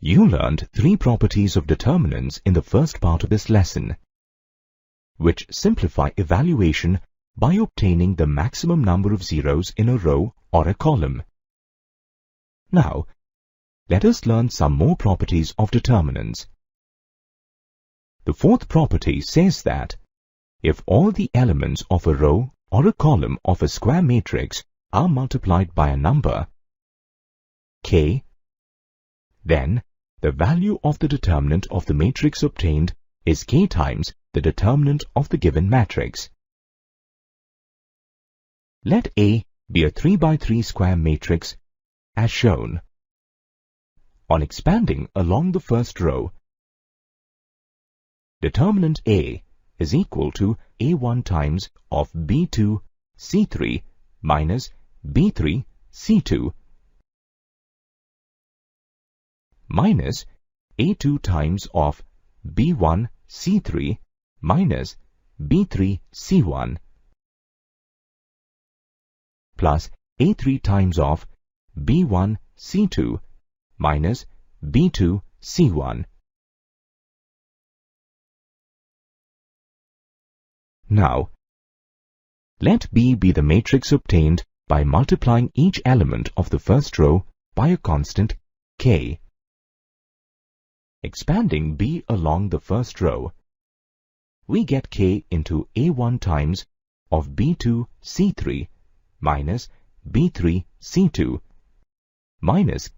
You learned three properties of determinants in the first part of this lesson, which simplify evaluation by obtaining the maximum number of zeros in a row or a column. Now, let us learn some more properties of determinants. The fourth property says that if all the elements of a row or a column of a square matrix are multiplied by a number, k, then the value of the determinant of the matrix obtained is k times the determinant of the given matrix. Let A be a 3 by 3 square matrix as shown. On expanding along the first row, determinant A is equal to A1 times of B2 C3 minus B3 C2 minus A2 times of B1 C3 minus B3 C1 plus A3 times of B1 C2 minus B2 C1. Now, let B be the matrix obtained by multiplying each element of the first row by a constant k. Expanding B along the first row, we get k into A1 times of B2 C3 minus B3 C2 minus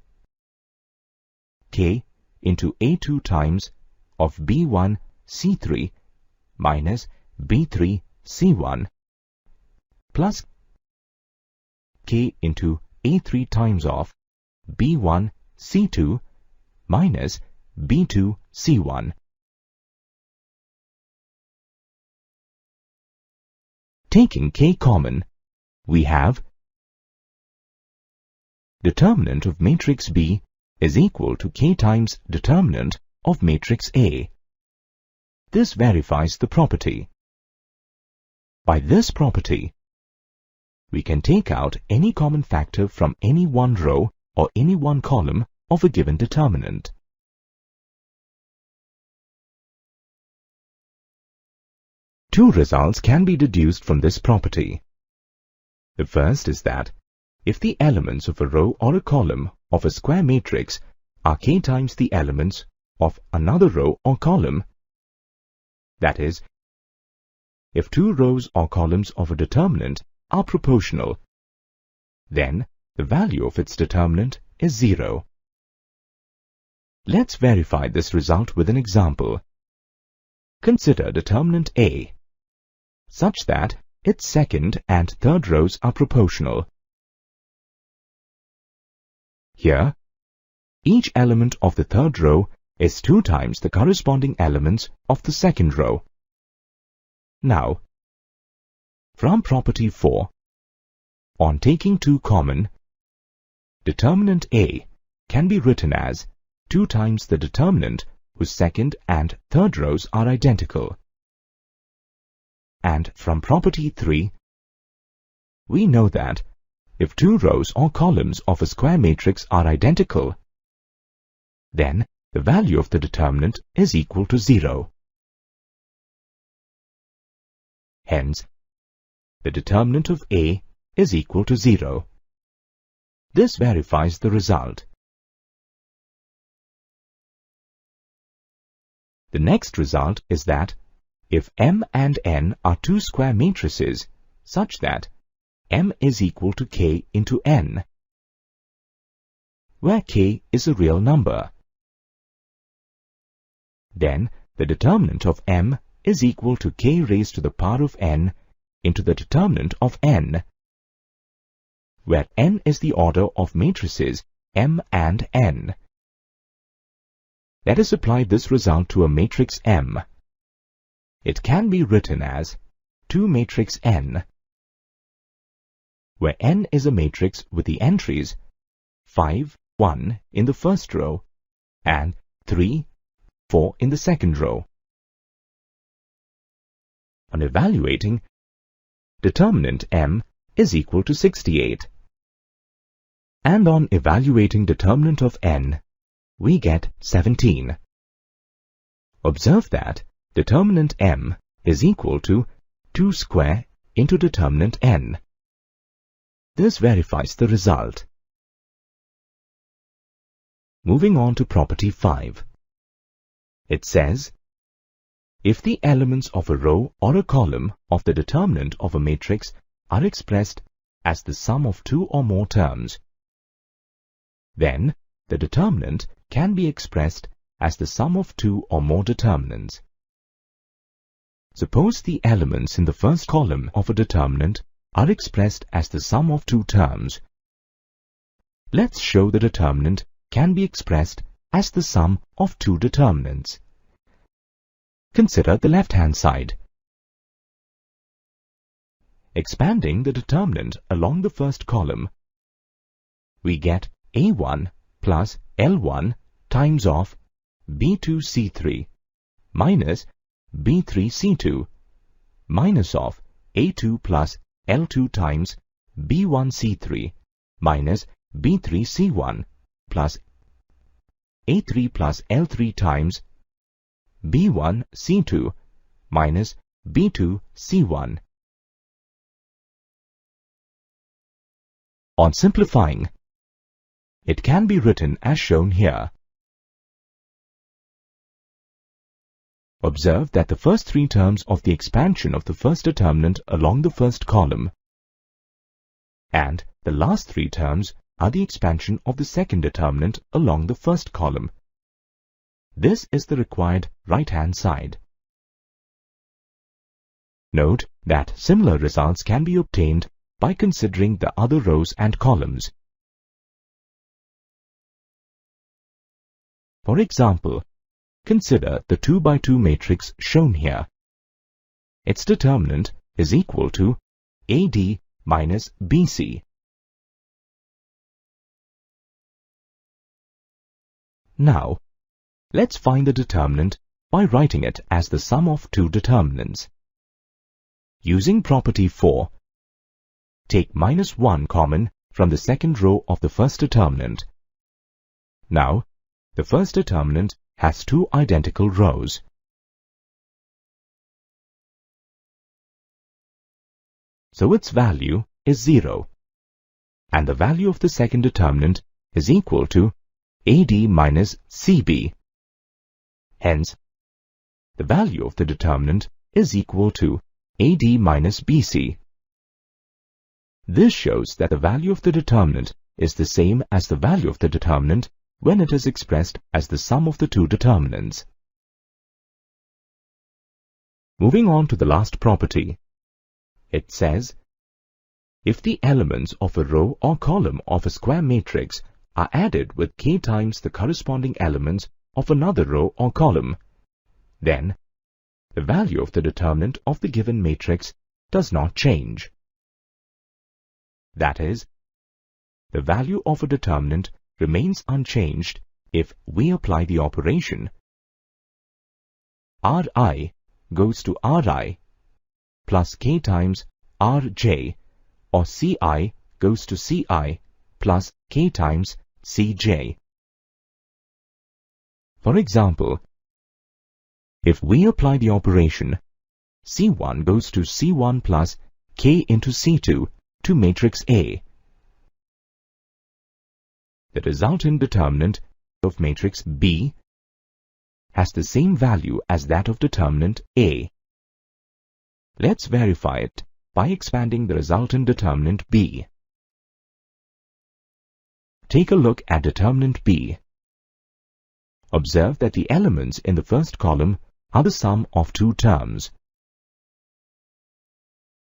k into A2 times of B1 C3 minus B3 C1 plus k into A3 times of B1 C2 minus B2 C1. Taking k common, we have determinant of matrix B is equal to k times determinant of matrix A. This verifies the property. By this property, we can take out any common factor from any one row or any one column of a given determinant. Two results can be deduced from this property. The first is that if the elements of a row or a column of a square matrix are k times the elements of another row or column, that is, if two rows or columns of a determinant are proportional, then the value of its determinant is 0. Let's verify this result with an example. Consider determinant A, such that its second and third rows are proportional. Here, each element of the third row is 2 times the corresponding elements of the second row. Now, from property 4, on taking 2 common, determinant A can be written as 2 times the determinant whose second and third rows are identical. And from property 3, we know that if 2 rows or columns of a square matrix are identical, then the value of the determinant is equal to 0. Hence, the determinant of A is equal to 0. This verifies the result. The next result is that if M and N are 2 square matrices such that M is equal to K into N, where K is a real number, then the determinant of M is equal to K raised to the power of N into the determinant of N, where N is the order of matrices M and N. Let us apply this result to a matrix M. It can be written as 2 matrix N, where N is a matrix with the entries 5, 1 in the first row and 3, 4 in the second row. On evaluating, determinant M is equal to 68. And on evaluating determinant of N, we get 17. Observe that determinant m is equal to 2 square into determinant n. This verifies the result. Moving on to property 5. It says, if the elements of a row or a column of the determinant of a matrix are expressed as the sum of two or more terms, then the determinant can be expressed as the sum of two or more determinants. Suppose the elements in the first column of a determinant are expressed as the sum of two terms. Let's show the determinant can be expressed as the sum of two determinants. Consider the left-hand side. Expanding the determinant along the first column, we get A1 plus L1 times of B2C3 minus B3C2 minus of A2 plus L2 times B1C3 minus B3C1 plus A3 plus L3 times B1C2 minus B2C1. On simplifying, it can be written as shown here. Observe that the first three terms of the expansion of the first determinant along the first column and the last three terms are the expansion of the second determinant along the first column. This is the required right-hand side. Note that similar results can be obtained by considering the other rows and columns. For example, consider the 2 by 2 matrix shown here. Its determinant is equal to AD minus BC. Now, let's find the determinant by writing it as the sum of two determinants. Using property 4, take minus 1 common from the second row of the first determinant. Now, the first determinant has two identical rows. So its value is 0, and the value of the second determinant is equal to AD minus CB. Hence, the value of the determinant is equal to AD minus BC. This shows that the value of the determinant is the same as the value of the determinant when it is expressed as the sum of the two determinants. Moving on to the last property. It says, if the elements of a row or column of a square matrix are added with k times the corresponding elements of another row or column, then the value of the determinant of the given matrix does not change. That is, the value of a determinant remains unchanged if we apply the operation Ri goes to Ri plus k times Rj, or Ci goes to Ci plus k times Cj. For example, if we apply the operation C1 goes to C1 plus k into C2 to matrix A, the resultant determinant of matrix B has the same value as that of determinant A. Let's verify it by expanding the resultant determinant B. Take a look at determinant B. Observe that the elements in the first column are the sum of two terms.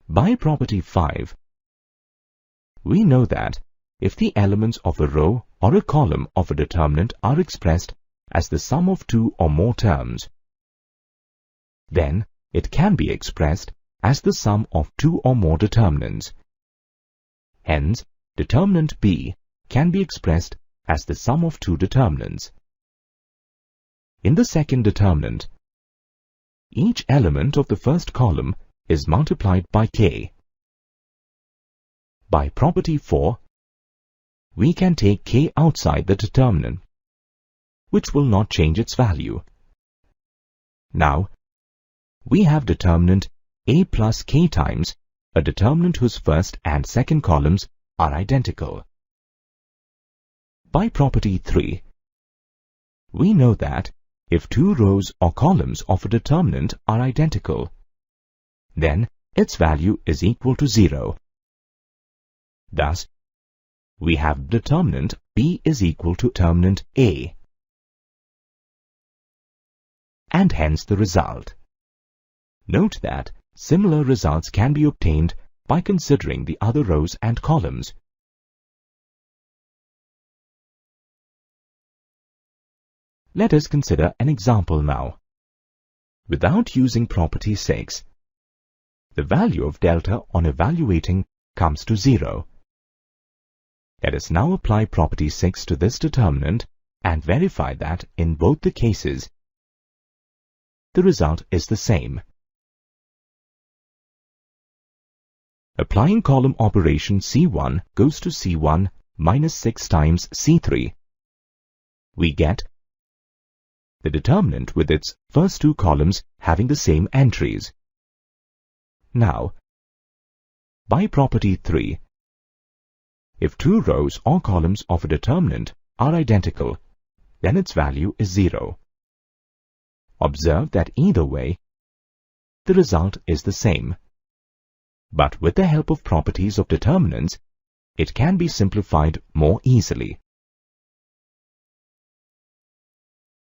By property 5, we know that if the elements of a row or a column of a determinant are expressed as the sum of two or more terms, then it can be expressed as the sum of two or more determinants. Hence, determinant B can be expressed as the sum of two determinants. In the second determinant, each element of the first column is multiplied by k. By property 4, we can take k outside the determinant. which will not change its value. Now, we have determinant a plus k times a determinant whose first and second columns are identical. By property 3, we know that if two rows or columns of a determinant are identical, then its value is equal to 0. Thus, we have determinant B is equal to determinant A, and hence the result. Note that similar results can be obtained by considering the other rows and columns. Let us consider an example now. Without using property 6, the value of delta on evaluating comes to 0. Let us now apply property 6 to this determinant and verify that in both the cases, the result is the same. Applying column operation C1 goes to C1 minus 6 times C3, we get the determinant with its first two columns having the same entries. Now, by property 3, if two rows or columns of a determinant are identical, then its value is 0. Observe that either way, the result is the same. But with the help of properties of determinants, it can be simplified more easily.